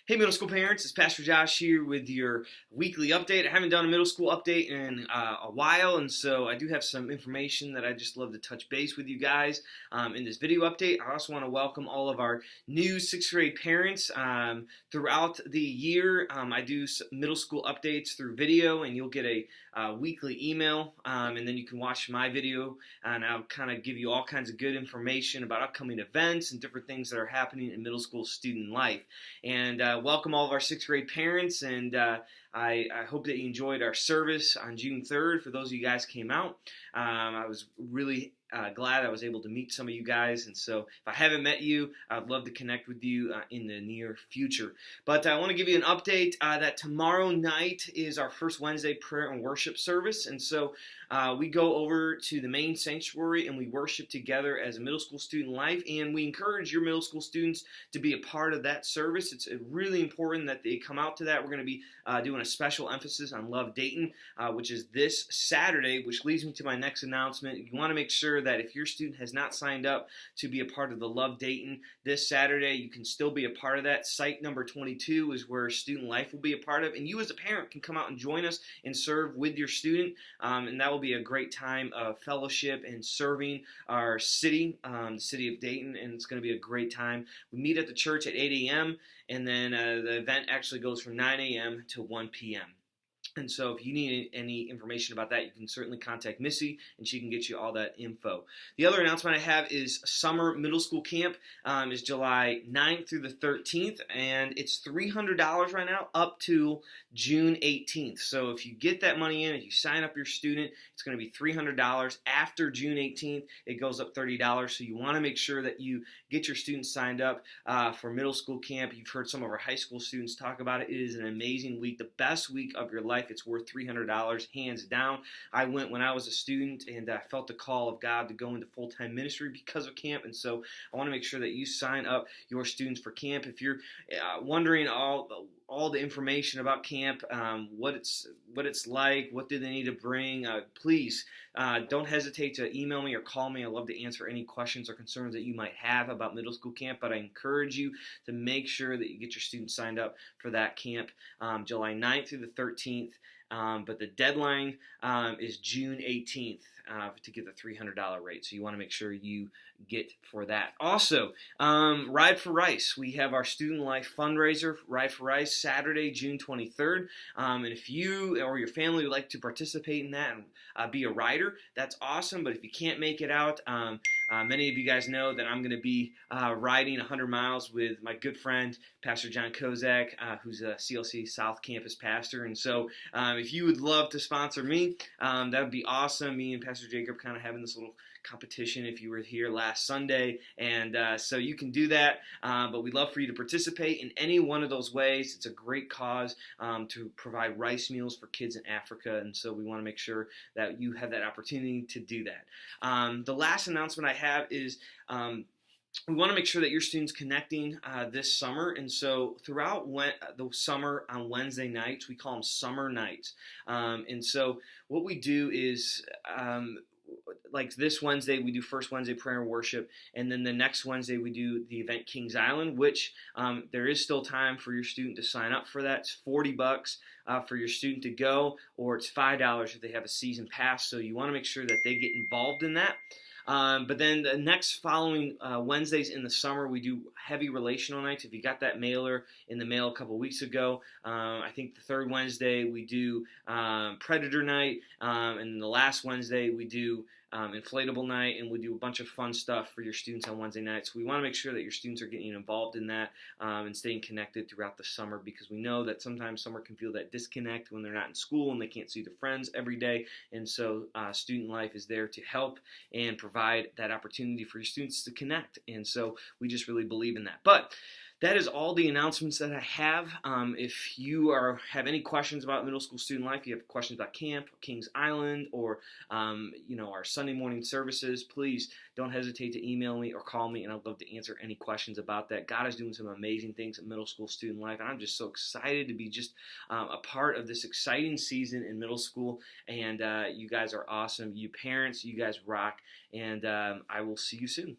Hey, middle school parents, it's Pastor Josh here with your weekly update. I haven't done a middle school update in a while, and so I do have some information that I just love to touch base with you guys in this video update. I also want to welcome all of our new 6th grade parents. Throughout the year, I do middle school updates through video, and you'll get a weekly email, and then you can watch my video, and I'll kind of give you all kinds of good information about upcoming events and different things that are happening in middle school student life. And welcome all of our 6th grade parents, and I hope that you enjoyed our service on June 3rd. For those of you guys who came out, I was really glad I was able to meet some of you guys, and so if I haven't met you, I'd love to connect with you in the near future. But I want to give you an update that tomorrow night is our first Wednesday prayer and worship service, and so we go over to the main sanctuary and we worship together as a middle school student life, and we encourage your middle school students to be a part of that service. It's really important that they come out to that. We're going to be doing a special emphasis on Love Dayton, which is this Saturday, which leads me to my next announcement. You want to make sure that if your student has not signed up to be a part of the Love Dayton this Saturday, you can still be a part of that. Site number 22 is where StudentLife will be a part of, and you as a parent can come out and join us and serve with your student, and that will be a great time of fellowship and serving our city, the city of Dayton, and it's going to be a great time. We meet at the church at 8 a.m., and then the event actually goes from 9 a.m. to 1 p.m. And so if you need any information about that, you can certainly contact Missy, and she can get you all that info. The other announcement I have is summer middle school camp is July 9th through the 13th, and it's $300 right now up to June 18th. So if you get that money in, if you sign up your student, it's going to be $300. After June 18th, it goes up $30. So you want to make sure that you get your students signed up for middle school camp. You've heard some of our high school students talk about it. It is an amazing week, the best week of your life. It's worth $300, hands down. I went when I was a student, and I felt the call of God to go into full-time ministry because of camp, and so I want to make sure that you sign up your students for camp. If you're wondering all the information about camp, what it's like, what do they need to bring, please don't hesitate to email me or call me. I love to answer any questions or concerns that you might have about middle school camp, but I encourage you to make sure that you get your students signed up for that camp July 9th through the 13th. But the deadline is June 18th to get the $300 rate. So you want to make sure you get for that. Also, Ride for Rice. We have our Student Life fundraiser, Ride for Rice, Saturday, June 23rd. And if you or your family would like to participate in that and be a rider, that's awesome. But if you can't make it out, many of you guys know that I'm going to be riding 100 miles with my good friend, Pastor John Kozak, who's a CLC South Campus pastor. And so if you would love to sponsor me, that would be awesome. Me and Pastor Jacob kind of having this little competition if you were here last Sunday, and so you can do that, but we'd love for you to participate in any one of those ways. It's a great cause to provide rice meals for kids in Africa, and so we want to make sure that you have that opportunity to do that. The last announcement I have is we want to make sure that your students connecting this summer, and so throughout the summer on Wednesday nights, we call them summer nights, and so what we do is like this Wednesday, we do First Wednesday prayer and worship, and then the next Wednesday we do the event Kings Island, which there is still time for your student to sign up for that. It's $40 for your student to go, or it's $5 if they have a season pass, so you want to make sure that they get involved in that. But then the next following Wednesdays in the summer, we do heavy relational nights. If you got that mailer in the mail a couple weeks ago, I think the third Wednesday we do Predator night, and the last Wednesday we do inflatable night, and we do a bunch of fun stuff for your students on Wednesday nights. We want to make sure that your students are getting involved in that and staying connected throughout the summer, because we know that sometimes summer can feel that disconnect when they're not in school and they can't see their friends every day, and so Student Life is there to help and provide that opportunity for your students to connect, and so we just really believe in that. But that is all the announcements that I have. If you have any questions about middle school student life, you have questions about camp, Kings Island, or our Sunday morning services, please don't hesitate to email me or call me, and I'd love to answer any questions about that. God is doing some amazing things in middle school student life, and I'm just so excited to be just a part of this exciting season in middle school, and you guys are awesome. You parents, you guys rock, and I will see you soon.